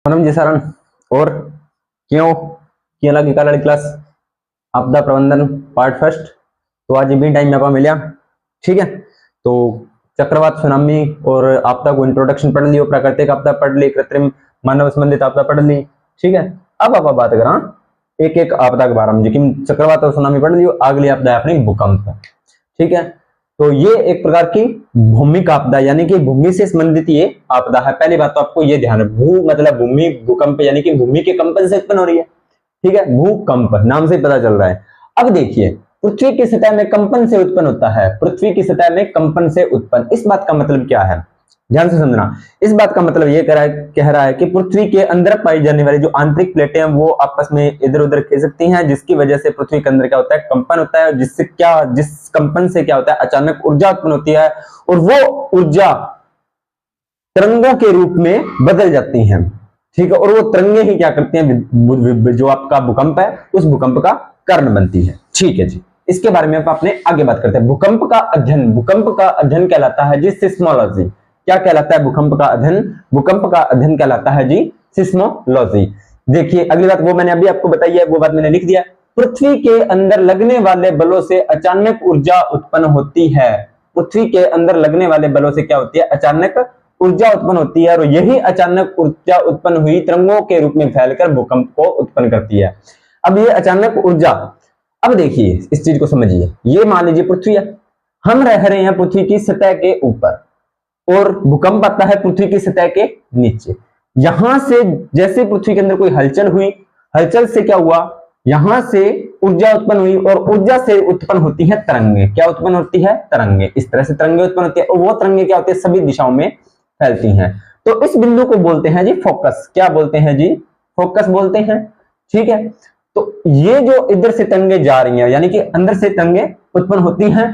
पूनम जी सरन और क्यों क्यों लगी कल क्लास आपदा प्रबंधन पार्ट फर्स्ट। तो आज भी टाइम यहाँ मिला, ठीक है। तो चक्रवात सुनामी और आपदा को इंट्रोडक्शन पढ़ लियो, प्राकृतिक आपदा पढ़ ली, कृत्रिम मानव संबंधित आपदा पढ़ ली, ठीक है। अब आप बात करा एक एक आपदा के बारे में, जो चक्रवात और सुनामी पढ़ लियो, अगली आपदा है अपनी भूकंप, ठीक है। तो ये एक प्रकार की भूमिक आपदा यानी कि भूमि से संबंधित ये आपदा है। पहली बात तो आपको ये ध्यान है, भू मतलब भूमि, भूकंप यानी कि भूमि के कंपन से उत्पन्न हो रही है, ठीक है। भूकंप नाम से पता चल रहा है। अब देखिए, पृथ्वी की सतह में कंपन से उत्पन्न होता है, पृथ्वी की सतह में कंपन से उत्पन्न, इस बात का मतलब क्या है, ध्यान से समझना। इस बात का मतलब ये कह रहा है कि पृथ्वी के अंदर पाई जाने वाली जो आंतरिक प्लेटें हैं वो आपस में इधर उधर खिसकती हैं, जिसकी वजह से पृथ्वी के अंदर क्या होता है, कंपन होता है, जिस कंपन से क्या होता है, अचानक ऊर्जा उत्पन्न होती है और वो ऊर्जा तरंगों के रूप में बदल जाती हैं, ठीक है। और वो तरंगे ही क्या करती हैं, जो आपका भूकंप है उस भूकंप का कारण बनती है, ठीक है जी। इसके बारे में अपने आगे बात करते हैं। भूकंप का अध्ययन कहलाता है जी सिस्मोलॉजी। क्या कहलाता है भूकंप का अध्ययन? भूकंप का अध्ययन कहलाता है जी सिस्मोलॉजी। देखिए अगली बात वो मैंने अभी आपको बताई है, वो बात मैंने लिख दिया। पृथ्वी के अंदर लगने वाले बलों से अचानक ऊर्जा उत्पन्न होती है। पृथ्वी के अंदर लगने वाले बलों से क्या होती है, अचानक ऊर्जा उत्पन्न होती है, और यही अचानक ऊर्जा उत्पन्न हुई तरंगों के रूप में फैलकर भूकंप को उत्पन्न करती है। अब ये अचानक ऊर्जा, अब देखिए इस चीज को समझिए। ये मान लीजिए पृथ्वी है, हम रह रहे हैं पृथ्वी की सतह के ऊपर और भूकंप आता है पृथ्वी की सतह के नीचे। यहां से जैसे पृथ्वी के अंदर कोई हलचल हुई, हलचल से क्या हुआ, यहां से ऊर्जा उत्पन्न हुई और ऊर्जा से उत्पन्न होती है तरंगे। क्या उत्पन्न होती है, तरंगे। इस तरह से तरंगे उत्पन्न होती है और वो तरंगे क्या होती है, सभी दिशाओं में फैलती हैं। तो इस बिंदु को बोलते हैं जी फोकस। क्या बोलते हैं जी, फोकस बोलते हैं, ठीक है। तो ये जो इधर से तरंगे जा रही हैं यानी कि अंदर से तरंगे उत्पन्न होती हैं,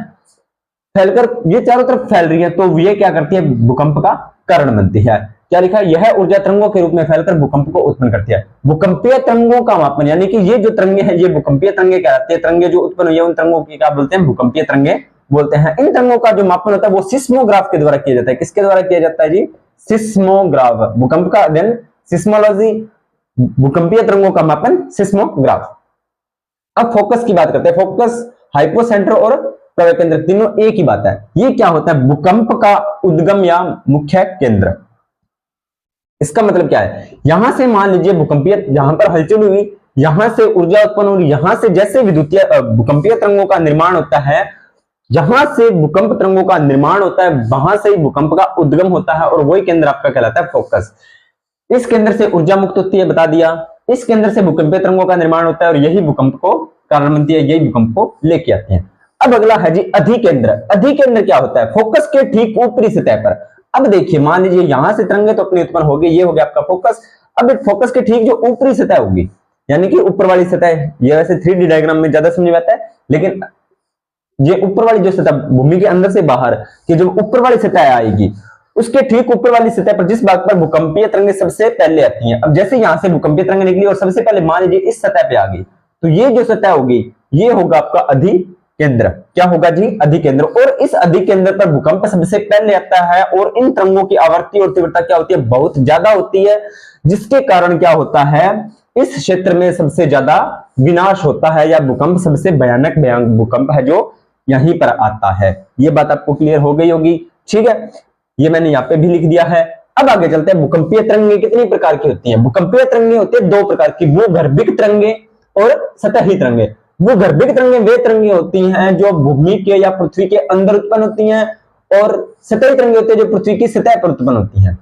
फैलकर ये चारों तरफ फैल रही है, तो ये क्या करती है, भूकंप का कारण बनती है। क्या लिखा है, यह ऊर्जा तरंगों के रूप में फैलकर भूकंप को उत्पन्न करती है। भूकंपीय तरंगों का मापन यानी कि ये जो तरंगे हैं ये भूकंपीय तरंगे कहलाती है। तरंगे जो उत्पन्न हुई है उन तरंगों की क्या बोलते हैं, भूकंपीय तरंगे बोलते हैं। इन तरंगों का जो मापन होता है वो सिस्मोग्राफ के द्वारा किया जाता है। किसके द्वारा किया जाता है जी, सिस्मोग्राफ। भूकंप का अध्ययन सिस्मोलॉजी, भूकंपीय तरंगों का मापन सिस्मोग्राफ। अब फोकस की बात करते हैं। फोकस, हाइपोसेंटर और प्रवेश केंद्र तीनों एक ही बात है। ये क्या होता है, भूकंप का उद्गम या मुख्य केंद्र। इसका मतलब क्या है, यहां से मान लीजिए भूकंपीय, जहां पर हलचल हुई यहां से ऊर्जा उत्पन्न हुई, यहां से जैसे विद्युतीय भूकंपीय तरंगों का निर्माण होता है, जहां से भूकंप तरंगों का निर्माण होता है वहां से ही भूकंप का उद्गम होता है और वही केंद्र आपका कहलाता है फोकस। इस केंद्र से ऊर्जा मुक्त होती है, बता दिया। इस केंद्र से भूकंपीय तरंगों का निर्माण होता है और यही भूकंप को कारण बनती है, यही भूकंप को लेके आते हैं। अब अगला है जी अधिकेंद्र। अधिकेंद्र क्या होता है, फोकस के ठीक ऊपरी सतह पर। अब देखिए मान लीजिए यहां से तरंगे तो अपनी उत्पन्न होगी, ये हो गया आपका फोकस। अब फोकस के ठीक जो ऊपरी सतह होगी यानी कि ऊपर वाली सतह, ये वैसे 3D डायग्राम में ज्यादा समझ में आता है, लेकिन ये ऊपर वाली जो सतह भूमि के अंदर से बाहर की जो ऊपर वाली सतह आएगी, उसके ठीक ऊपर वाली सतह पर जिस भाग पर भूकंपीय तरंगे सबसे पहले आती हैं। अब जैसे यहां से भूकंपीय तरंगे निकली और सबसे पहले मान लीजिए इस सतह पे आ गई, तो ये जो सतह होगी ये होगा आपका अधिकेंद्र। क्या होगा जी, अधिकेंद्र। और इस अधिकेंद्र पर भूकंप सबसे पहले आता है और इन तरंगों की आवृत्ति और तीव्रता क्या होती है, बहुत ज्यादा होती है, जिसके कारण क्या होता है, इस क्षेत्र में सबसे ज्यादा विनाश होता है या भूकंप सबसे भयानक भूकंप है जो यहीं पर आता है। ये बात आपको क्लियर हो गई होगी, ठीक है। ये मैंने यहाँ पे भी लिख दिया है। अब आगे चलते हैं। भूकंपीय तरंगे कितनी प्रकार की होती हैं? भूकंपीय तरंगे होती है दो प्रकार की, भूगर्भिक तरंगे और सतही तरंगे। भूगर्भिक तरंगे वे तरंगे होती हैं जो भूमि के या पृथ्वी के अंदर उत्पन्न होती हैं, और सतही तरंगे होती है जो पृथ्वी की सतह पर उत्पन्न होती हैं।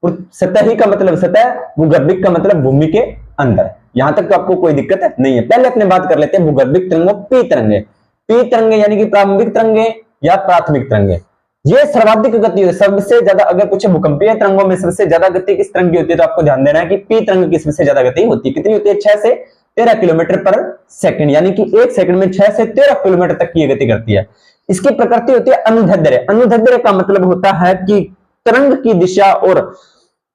सतही का मतलब सतह, भूगर्भिक का मतलब भूमि के अंदर। यहां तक तो आपको कोई दिक्कत नहीं है। पहले अपने बात कर लेते हैं भूगर्भिक तरंगों, पी तरंगे। पी तरंगे यानी कि प्रारंभिक तरंगे या प्राथमिक तरंगे, ये सर्वाधिक गति है, सबसे ज्यादा। अगर पूछे भूकंपीय तरंगों में सबसे ज्यादा गति किस तरंग की होती है, तो आपको ध्यान देना है कि पी तरंग की सबसे ज्यादा गति होती है। कितनी होती है, 6 से 13 किलोमीटर पर सेकंड, यानी कि 1 सेकंड में 6 से 13 किलोमीटर तक की गति करती है। इसकी प्रकृति होती है अनुदैर्ध्य। अनुदैर्ध्य का मतलब होता है कि तरंग की दिशा और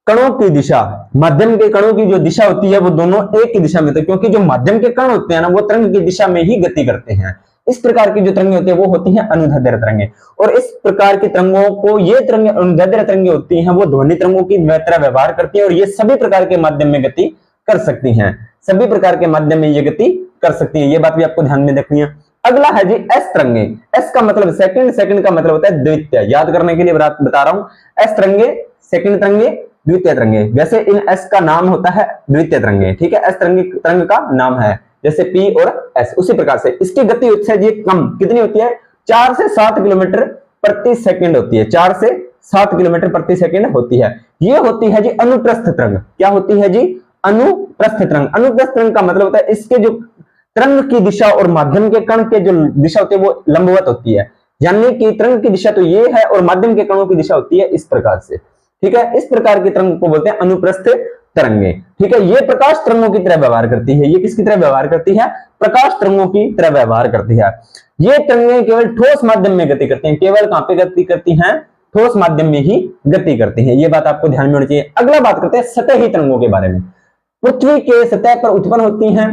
कणों की दिशा, माध्यम के कणों की जो दिशा होती है वो दोनों एक ही दिशा में, तो क्योंकि जो माध्यम के कण होते हैं ना वो तरंग की दिशा में ही गति करते हैं, इस प्रकार की जो तरंगे होती है वो होती हैं अनुदैर्ध्य तरंगे। और इस प्रकार की तरंगों को, ये तरंगे अनुदैर्ध्य तरंगे होती हैं, वो ध्वनि तरंगों की तरह व्यवहार करती है और ये सभी प्रकार के माध्यम में गति कर सकती हैं, सभी प्रकार के माध्यम में ये गति कर सकती है। ये बात भी आपको ध्यान में रखनी है। अगला है जी एस तरंगे। एस का मतलब सेकंड, सेकंड का मतलब होता है द्वितीय। याद करने के लिए बता रहा हूं, एस तरंगे, सेकंड तरंगे, द्वितीय तरंगे। वैसे इन एस का नाम होता है द्वितीय तरंगे, ठीक है। एस तरंग का नाम है, जैसे पी और एस, उसी प्रकार से इसकी गति होती है जी कम, कितनी होती है? 4 से 7 किलोमीटर प्रति सेकंड होती है, 4 से 7 किलोमीटर प्रति सेकंड होती है। ये होती है जी अनुप्रस्थ तरंग। क्या होती है जी? अनुप्रस्थ तरंग। अनुप्रस्थ तरंग का मतलब होता है इसके जो तरंग की दिशा और माध्यम के कण के जो दिशा होती है वो लंबवत होती है, यानी कि तरंग की दिशा तो ये है और माध्यम के कणों की दिशा होती है इस प्रकार से, ठीक है। इस प्रकार की तरंग को बोलते हैं अनुप्रस्थ तरंगे, ठीक है। ये प्रकाश तरंगों की तरह व्यवहार करती है। ये किसकी तरह व्यवहार करती है? प्रकाश तरंगों की तरह व्यवहार करती है। ये तरंगे केवल ठोस माध्यम में गति करती हैं। केवल कहां पे गति करती हैं? ठोस माध्यम में ही गति करती हैं। ये बात आपको ध्यान में होनी चाहिए। अगला बात करते हैं सतही तरंगों के बारे में। पृथ्वी के सतह पर उत्पन्न होती हैं,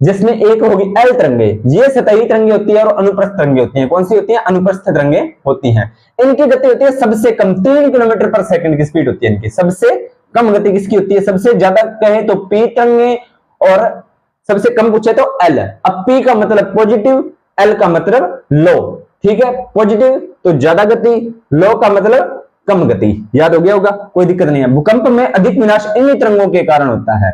जिसमें एक होगी एल तरंगे। ये सतही तरंगे होती है और अनुप्रस्थ तरंगे होती हैं। कौन सी होती है? अनुप्रस्थ तरंगे होती हैं। इनकी गति होती है सबसे कम 3 किलोमीटर पर सेकंड की स्पीड होती है इनकी। सबसे कम गति किसकी होती है? सबसे ज्यादा कहे तो पी तरंगे और सबसे कम पूछे तो एल। अब पी का मतलब पॉजिटिव, एल का मतलब लो, ठीक है। पॉजिटिव तो ज्यादा गति, लो का मतलब कम गति। याद हो गया होगा, कोई दिक्कत नहीं है। भूकंप में अधिक विनाश इन्हीं तरंगों के कारण होता है।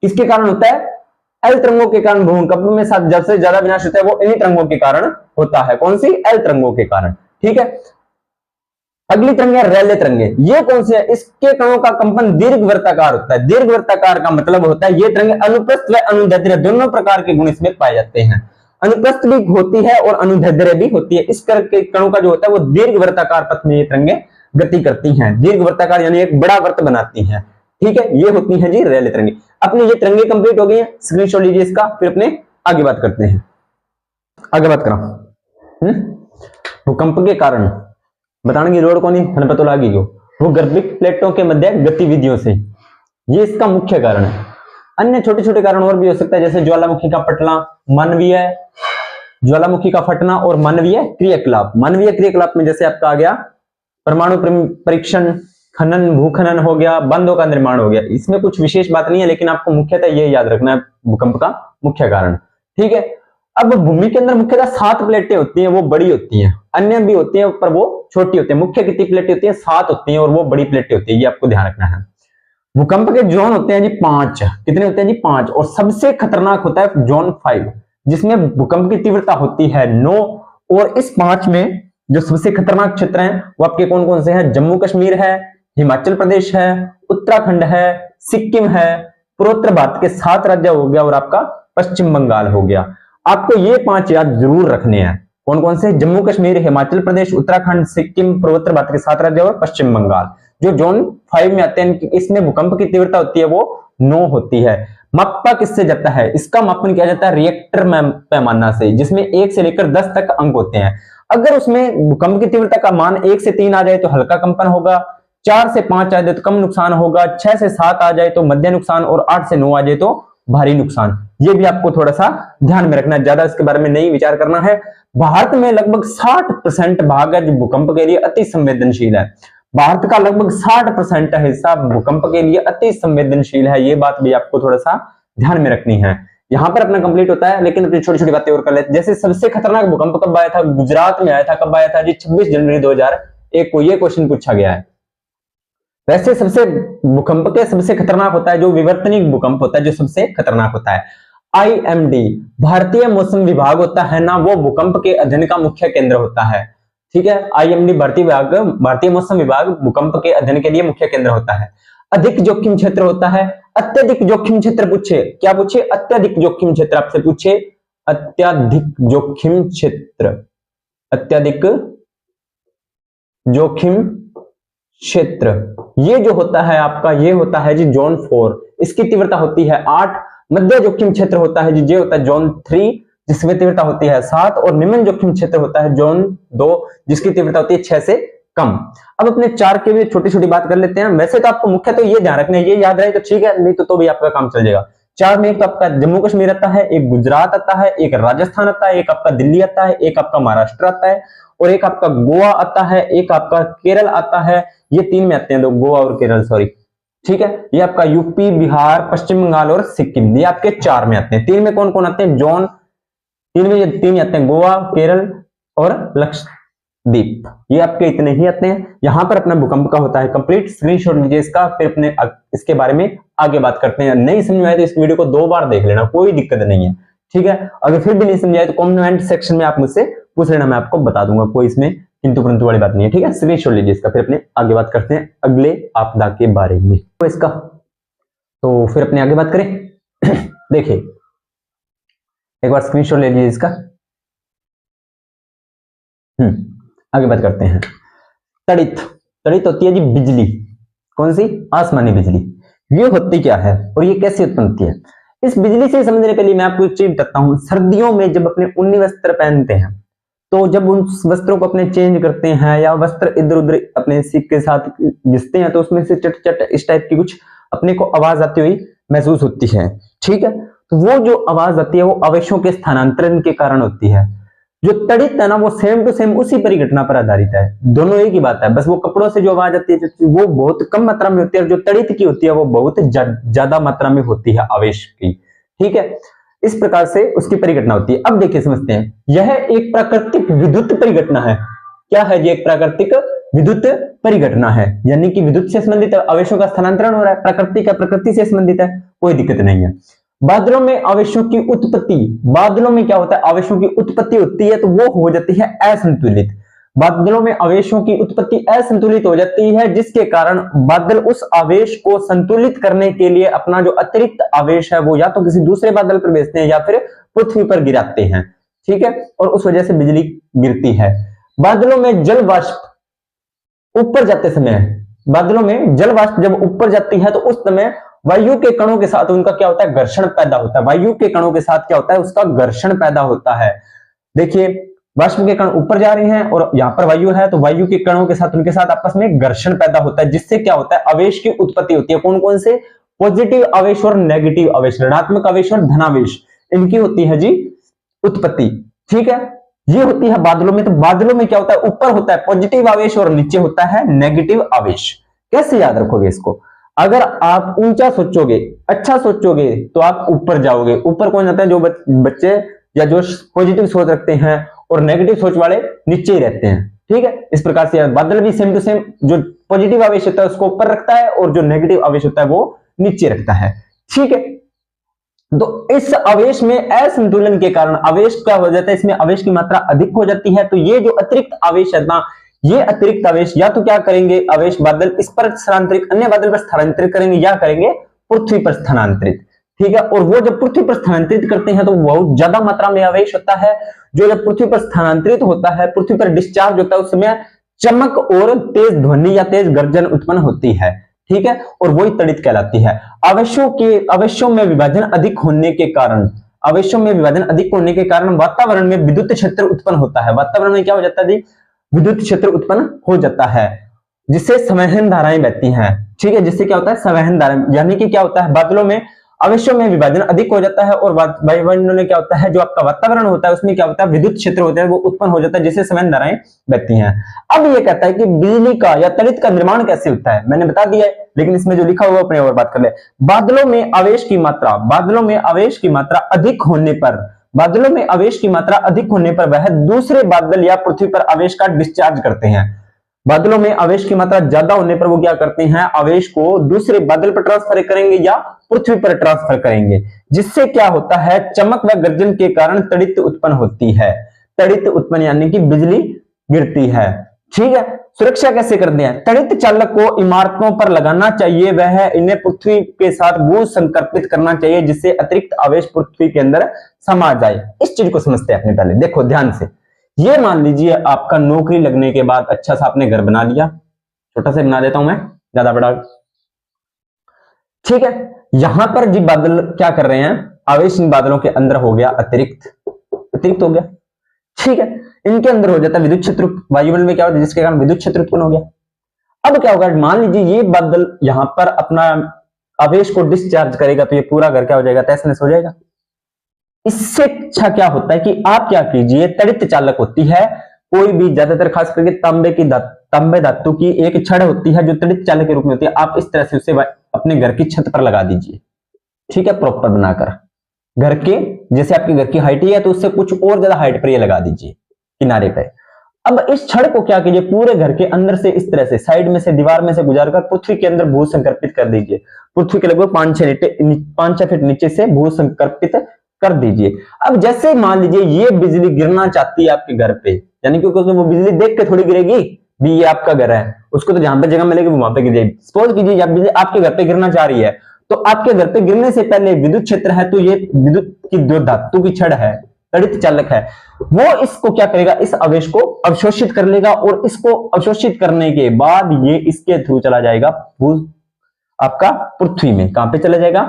किसके कारण होता है? एल तरंगों के कारण। भूकंप में जब से ज्यादा विनाश होता है वो इन्हीं तरंगों के कारण होता है। कौन सी? एल तरंगों के कारण, ठीक है। अगली तरंगे रेले तरंगे। ये कौन सी है? इसके कणों का कंपन दीर्घवृत्ताकार होता है। दीर्घवृत्ताकार का मतलब होता है ये तरंगे अनुप्रस्थ व अनुदैर्ध्य दोनों प्रकार के गुण इसमें पाए जाते हैं। अनुप्रस्थ भी होती है और अनुदैर्ध्य भी होती है। इस तरह के कणों का जो होता है वो दीर्घवृत्ताकार पथ में ये तरंगे गति करती हैं। दीर्घवृत्ताकार यानी एक बड़ा वृत्त बनाती हैं, ठीक है। ये होती है जी रेले तरंगे। अपनी ये तरंगे कंप्लीट हो गई है, स्क्रीनशॉट लीजिए इसका, फिर अपने आगे बात करते हैं। आगे बात करो। भूकंप के कारण बताने की जरूरत नहीं, हमें पता लगी हो वो गर्भिक प्लेटों के मध्य गतिविधियों से, ये इसका मुख्य कारण है। अन्य छोटे छोटे कारण और भी हो सकता है, जैसे ज्वालामुखी का फटना, मानवीय ज्वालामुखी का फटना और मानवीय क्रियाकलाप। मानवीय क्रियाकलाप में जैसे आपका आ गया परमाणु परीक्षण, खनन, भूखनन हो गया, बांधों का निर्माण हो गया। इसमें कुछ विशेष बात नहीं है, लेकिन आपको मुख्यतः ये याद रखना है भूकंप का मुख्य कारण, ठीक है। अब भूमि के अंदर मुख्यतः 7 प्लेटें होती हैं, वो बड़ी होती हैं। अन्य भी होती हैं पर वो छोटी होती है। मुख्य कितनी प्लेटें होती हैं? 7 होती हैं और वो बड़ी प्लेटें होती है। ये आपको ध्यान रखना है। भूकंप के जोन होते हैं जी 5। कितने होते हैं जी? 5। और सबसे खतरनाक होता है जोन 5, जिसमें भूकंप की तीव्रता होती है 9। और इस 5 में जो सबसे खतरनाक क्षेत्र हैं वो आपके कौन कौन से हैं? जम्मू कश्मीर है, हिमाचल प्रदेश है, उत्तराखंड है, सिक्किम है, पूर्वोत्तर भारत के 7 राज्य हो गया और आपका पश्चिम बंगाल हो गया। आपको ये 5 याद जरूर रखने हैं। कौन कौन से? जम्मू कश्मीर, हिमाचल प्रदेश, उत्तराखंड, सिक्किम, पूर्वोत्तर भारत के 7 राज्य और पश्चिम बंगाल, जो जोन 5 में आते हैं। इसमें भूकंप की तीव्रता होती है वो 9 होती है। मापा किससे जाता है? इसका मापन किया जाता है रिएक्टर पैमाना से, जिसमें 1 से लेकर 10 तक अंक होते हैं। अगर उसमें भूकंप की तीव्रता का मान 1 से 3 आ जाए तो हल्का कंपन होगा, 4 से 5 आ जाए तो कम नुकसान होगा, 6 से 7 आ जाए तो मध्य नुकसान और 8 से 9 आ जाए तो भारी नुकसान। ये भी आपको थोड़ा सा ध्यान में रखना है, ज्यादा इसके बारे में नहीं विचार करना है। भारत में लगभग 60% भाग है जो भूकंप के लिए अति संवेदनशील है। भारत का लगभग 60% हिस्सा भूकंप के लिए अति संवेदनशील है। ये बात भी आपको थोड़ा सा ध्यान में रखनी है। यहां पर अपना कंप्लीट होता है, लेकिन अपनी छोटी छोटी बातें और कर लेते हैं। जैसे सबसे खतरनाक भूकंप कब आया था? गुजरात में आया था। कब आया था जी? 26 जनवरी 2001 को ये क्वेश्चन पूछा गया है। वैसे सबसे भूकंप के सबसे खतरनाक होता है जो विवर्तनिक भूकंप होता है, जो सबसे खतरनाक होता है। IMD भारतीय मौसम विभाग होता है ना, वो भूकंप के अध्ययन का मुख्य केंद्र होता है, ठीक है। IMD भारतीय मौसम विभाग भूकंप के अध्ययन के लिए मुख्य केंद्र होता है। अधिक जोखिम क्षेत्र होता है। अत्यधिक जोखिम क्षेत्र पूछे, क्या पूछे? अत्यधिक जोखिम क्षेत्र आपसे पूछे। अत्यधिक जोखिम क्षेत्र, अत्यधिक जोखिम क्षेत्र, ये जो होता है आपका, ये होता है जी जोन 4। इसकी तीव्रता होती है 8। मध्य जोखिम क्षेत्र होता है जी, ये होता है जोन 3, जिसमें तीव्रता होती है 7। और निम्न जोखिम क्षेत्र होता है जोन 2, जिसकी तीव्रता होती है 6 से कम। अब अपने 4 के लिए छोटी छोटी बात कर लेते हैं। वैसे तो आपको मुख्य तो ये ध्यान रखना है, ये याद रहे तो ठीक है, नहीं तो भी आपका काम चल जाएगा। चार में एक तो आपका जम्मू कश्मीर आता है, एक गुजरात आता है, एक राजस्थान आता है, एक आपका दिल्ली आता है, एक आपका महाराष्ट्र आता है और एक आपका गोवा आता है, एक आपका केरल आता है। ये तीन में आते हैं, तो गोवा और केरल, सॉरी, ठीक है। ये आपका यूपी, बिहार, पश्चिम बंगाल और सिक्किम, ये आपके चार में आते हैं। तीन में कौन कौन आते हैं? जोन तीन में ये तीन आते हैं, गोवा, केरल और लक्षद्वीप, ये आपके इतने ही आते हैं। यहां पर अपना भूकंप का होता है कंप्लीट। स्क्रीनशॉट लीजिए इसका, फिर अपने इसके बारे में आगे बात करते हैं। नहीं समझ में आए तो इस वीडियो को 2 बार देख लेना, कोई दिक्कत नहीं है, ठीक है। अगर फिर भी नहीं समझ आए तो कमेंट सेक्शन में आप मुझसे पूछ लेना, मैं आपको बता दूंगा, कोई इसमें किंतु परंतु वाली बात नहीं है, ठीक है। स्क्रीनशॉट लीजिए इसका, फिर अपने आगे बात करते हैं अगले आपदा के बारे में। तो इसका तो फिर अपने आगे बात करें। देखिए एक बार स्क्रीनशॉट ले लीजिए इसका। आगे बात करते हैं। तड़ित, तड़ित होती है जी बिजली, कौन सी? आसमानी बिजली। ये होती क्या है और ये कैसे उत्पन्न होती है? इस बिजली से समझने के लिए मैं आपको एक चीज बताता हूं। सर्दियों में जब अपने ऊनी वस्त्र पहनते हैं, तो जब उन वस्त्रों को अपने चेंज करते हैं या वस्त्र इधर उधर अपने सीक के साथ घिसते हैं, तो उसमें से चट चट इस टाइप की कुछ अपने को आवाज आती हुई महसूस होती है, ठीक है। तो वो जो आवाज आती है वो आवेशों के स्थानांतरण के कारण होती है। जो तड़ित है ना, वो सेम टू सेम उसी परिघटना पर आधारित है, दोनों एक ही बात है। बस वो कपड़ों से जो आवाज आती है वो बहुत कम मात्रा में होती है, और जो तड़ित की होती है वो बहुत ज्यादा मात्रा में होती है आवेश की, ठीक है। इस प्रकार से उसकी परिघटना होती है। अब देखिए समझते हैं, यह एक प्राकृतिक विद्युत परिघटना है। क्या है? ये एक प्राकृतिक विद्युत परिघटना है, यानी कि विद्युत से संबंधित आवेशों का स्थानांतरण हो रहा है। प्राकृतिक का प्रकृति से संबंधित है, कोई दिक्कत नहीं है। बादलों में आवेशों की उत्पत्ति, बादलों में क्या होता है? आवेशों की उत्पत्ति होती है, तो वो हो जाती है असंतुलित। बादलों में आवेशों की उत्पत्ति असंतुलित हो जाती है, जिसके कारण बादल उस आवेश को संतुलित करने के लिए अपना जो अतिरिक्त आवेश है वो या तो किसी दूसरे बादल पर भेजते हैं या फिर पृथ्वी पर गिराते हैं, ठीक है। और उस वजह से बिजली गिरती है। बादलों में जल वाष्प ऊपर जाते समय, बादलों में जल वाष्प जब ऊपर जाती है तो उस समय वायु के कणों के साथ उनका क्या होता है? घर्षण पैदा होता है। वायु के कणों के साथ क्या होता है? उसका घर्षण पैदा होता है। देखिए वाष्प के कण ऊपर जा रहे हैं और यहां पर वायु है, तो वायु के कणों के साथ उनके साथ आपस में घर्षण पैदा होता है, जिससे क्या होता है? आवेश की उत्पत्ति होती है। कौन कौन से? पॉजिटिव आवेश और नेगेटिव आवेश, ऋणात्मक आवेश और धनावेश, इनकी होती है जी उत्पत्ति, ठीक है। ये होती है बादलों में। तो बादलों में क्या होता है? ऊपर होता है पॉजिटिव आवेश और नीचे होता है नेगेटिव आवेश। कैसे याद रखोगे इसको? अगर आप ऊंचा सोचोगे, अच्छा सोचोगे, तो आप ऊपर जाओगे। ऊपर कौन जाता है? जो बच्चे या जो पॉजिटिव सोच रखते हैं, और नेगेटिव सोच वाले नीचे ही रहते हैं, ठीक है। इस प्रकार से बादल भी सेम टू सेम, जो पॉजिटिव आवेश होता है उसको ऊपर रखता है और जो नेगेटिव आवेश होता है वो नीचे रखता है, ठीक है। तो इस आवेश में असंतुलन के कारण आवेश क्या हो जाता है? इसमें आवेश की मात्रा अधिक हो जाती है। तो ये जो अतिरिक्त आवेश है ना, ये अतिरिक्त आवेश या तो क्या करेंगे? आवेश बादल इस पर स्थानांतरित, अन्य बादल पर स्थानांतरित करेंगे, या करेंगे पृथ्वी पर स्थानांतरित, ठीक है। और वो जब पृथ्वी पर स्थानांतरित करते हैं तो बहुत ज्यादा मात्रा में आवेश होता है, जो जब पृथ्वी पर स्थानांतरित होता है, पृथ्वी पर डिस्चार्ज होता है, उस समय चमक और तेज ध्वनि या तेज गर्जन उत्पन्न होती है, ठीक है। और वही तड़ित कहलाती है। आवेशों में विभाजन अधिक होने के कारण, आवेशों में विभाजन अधिक होने के कारण वातावरण में विद्युत क्षेत्र उत्पन्न होता है। वातावरण में क्या हो जाता है जी? विद्युत क्षेत्र उत्पन्न हो जाता है, जिससे संवहन धाराएं बहती हैं, ठीक है। जिससे क्या होता है? संवहन धाराएं, यानी कि क्या होता है? बादलों में आवेशों में विभाजन अधिक हो जाता है, और वायुमंडल में क्या होता है? जो आपका वातावरण होता है उसमें क्या होता है? विद्युत क्षेत्र होता है, वो उत्पन्न हो जाता है, जिससे संवहन धाराएं बहती हैं। अब ये कहता है कि बिजली का या तड़ित का निर्माण कैसे होता है, मैंने बता दिया है, लेकिन इसमें जो लिखा हुआ अपने और बात कर ले। बादलों में आवेश की मात्रा, बादलों में आवेश की मात्रा अधिक होने पर, बादलों में आवेश की मात्रा अधिक होने पर वह दूसरे बादल या पृथ्वी पर आवेश का डिस्चार्ज करते हैं। बादलों में आवेश की मात्रा ज्यादा होने पर वो क्या करते हैं? आवेश को दूसरे बादल पर ट्रांसफर करेंगे या पृथ्वी पर ट्रांसफर करेंगे, जिससे क्या होता है? चमक व गर्जन के कारण तड़ित उत्पन्न होती है। तड़ित उत्पन्न यानी कि बिजली गिरती है, ठीक है। सुरक्षा कैसे करते हैं? तड़ित चालक को इमारतों पर लगाना चाहिए, वह इन्हें पृथ्वी के साथ गूंज संकर्पित करना चाहिए, जिससे अतिरिक्त आवेश पृथ्वी के अंदर समा जाए। इस चीज को समझते हैं अपने पहले, देखो ध्यान से। ये मान लीजिए आपका नौकरी लगने के बाद अच्छा सा आपने घर बना लिया, छोटा सा बना देता हूं मैं, ज्यादा बड़ा, ठीक है। यहां पर जी बादल क्या कर रहे हैं? आवेश इन बादलों के अंदर हो गया अतिरिक्त, अतिरिक्त हो गया, ठीक है। इनके अंदर हो जाता है विद्युत क्षेत्र, वायुमंडल में क्या होता है? जिसके कारण विद्युत क्षेत्र उत्पन्न हो गया। अब क्या होगा? मान लीजिए ये बादल यहां पर अपना आवेश को डिस्चार्ज करेगा तो ये पूरा घर क्या हो जाएगा, तहस नहस हो जाएगा। इससे अच्छा क्या होता है कि आप क्या कीजिए, तड़ित चालक होती है कोई भी, ज्यादातर खास करके तांबे धातु की एक छड़ होती है जो तड़ित चालक के रूप में होती है। आप इस तरह से उसे अपने घर की छत पर लगा दीजिए, ठीक है, प्रॉपर बनाकर। घर के जैसे आपके घर की हाइट ही है तो उससे कुछ और ज्यादा हाइट पर ये लगा दीजिए किनारे पे। अब इस छड़ को क्या कीजिए, पूरे घर के अंदर से इस तरह से साइड में से दीवार में से गुजारकर पृथ्वी के अंदर भू संकर्पित कर दीजिए। पृथ्वी के लगभग 5-6 फीट नीचे से भू संकर्पित कर दीजिए। अब जैसे मान लीजिए ये बिजली गिरना चाहती है आपके घर पे, यानी क्योंकि वो बिजली देख के थोड़ी गिरेगी भी, ये आपका घर है, उसको तो जहां पे जगह मिलेगी वो वहां पे गिर जाएगी। सपोज कीजिए जब बिजली आपके घर पे गिरना चाह रही है तो आपके घर पे गिरने से पहले विद्युत क्षेत्र है, तो ये विद्युत की जो धातु की छड़ है, तड़ित चालक है, वो इसको क्या करेगा, इस आवेश को अवशोषित कर लेगा और इसको अवशोषित करने के बाद ये इसके थ्रू चला जाएगा आपका पृथ्वी में। कहां पे चला जाएगा,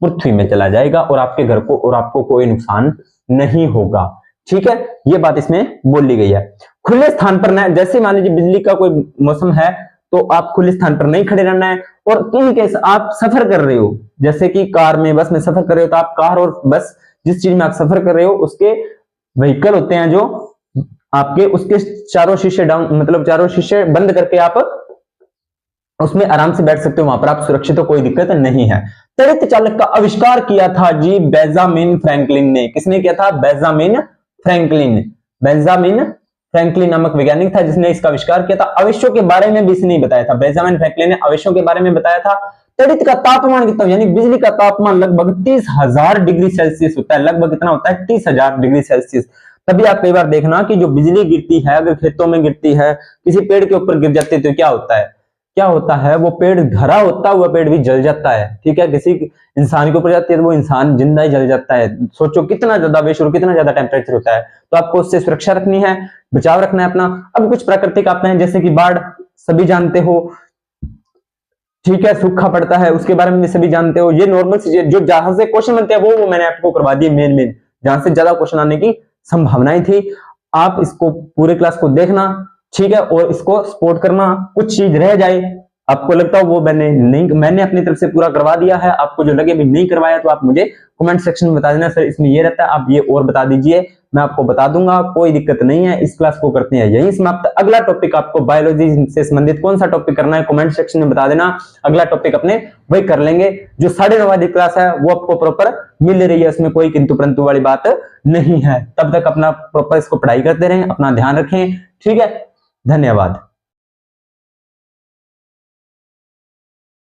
पृथ्वी में चला जाएगा और आपके घर को और आपको कोई नुकसान नहीं होगा। ठीक है, ये बात इसमें बोल ली गई है। खुले स्थान पर न, जैसे मान लीजिए बिजली का कोई मौसम है तो आप खुले स्थान पर नहीं खड़े रहना है। और इन केस आप सफर कर रहे हो, जैसे कि कार में, बस में सफर कर रहे हो, तो आप कार और बस जिस चीज में आप सफर कर रहे हो उसके व्हीकल होते हैं जो आपके, उसके चारों शीशे डाउन, मतलब चारों शीशे बंद करके आप उसमें आराम से बैठ सकते हो, वहां पर आप सुरक्षित हो, कोई दिक्कत नहीं है। तड़ित चालक का आविष्कार किया था जी बेंजामिन फ्रैंकलिन ने। किसने किया था, बेंजामिन फ्रैंकलिन। बेंजामिन फ्रैंकलिन नामक वैज्ञानिक था जिसने इसका आविष्कार किया था। आवेशों के बारे में भी इसने बताया था, बेंजामिन फ्रैंकलिन ने आवेशों के बारे में बताया था। तड़ित का तापमान कितना, यानी बिजली का तापमान लगभग 30,000 डिग्री सेल्सियस होता है। लगभग कितना होता है, 30,000 डिग्री सेल्सियस। तभी आप कई बार देखना कि जो बिजली गिरती है, अगर खेतों में गिरती है, किसी पेड़ के ऊपर गिर जाती है तो क्या होता है, क्या होता है, वो पेड़ हरा होता हुआ पेड़ भी जल जाता है। ठीक है, किसी इंसान के ऊपर जाती है तो वो इंसान जिंदा ही जल जाता है। सोचो कितना ज्यादा आवेश और कितना ज्यादा टेम्परेचर होता है। तो आपको उससे सुरक्षा रखनी है, बचाव रखना है अपना। अब कुछ प्राकृतिक आपदाएं जैसे कि बाढ़, सभी जानते हो, ठीक है, सूखा पड़ता है, उसके बारे में भी सभी जानते हो। ये नॉर्मल चीजें जो जहां से क्वेश्चन बनते हैं वो मैंने आपको करवा दिए, मेन जहां से ज्यादा क्वेश्चन आने की संभावनाएं थी। आप इसको पूरे क्लास को देखना, ठीक है, और इसको सपोर्ट करना। कुछ चीज रह जाए आपको लगता हो वो मैंने अपनी तरफ से पूरा करवा दिया है, आपको जो लगे भी नहीं करवाया तो आप मुझे कमेंट सेक्शन में बता देना, सर इसमें ये रहता है, आप ये और बता दीजिए, मैं आपको बता दूंगा, कोई दिक्कत नहीं है। इस क्लास को करते हैं यही समाप्त। अगला टॉपिक आपको बायोलॉजी से संबंधित कौन सा टॉपिक करना है कमेंट सेक्शन में बता देना, अगला टॉपिक अपने वही कर लेंगे। जो 9:30 वाली क्लास है वो आपको प्रॉपर मिल रही है, उसमें कोई किंतु परंतु वाली बात नहीं है। तब तक अपना प्रॉपर इसको पढ़ाई करते रहें, अपना ध्यान रखें, ठीक है, धन्यवाद।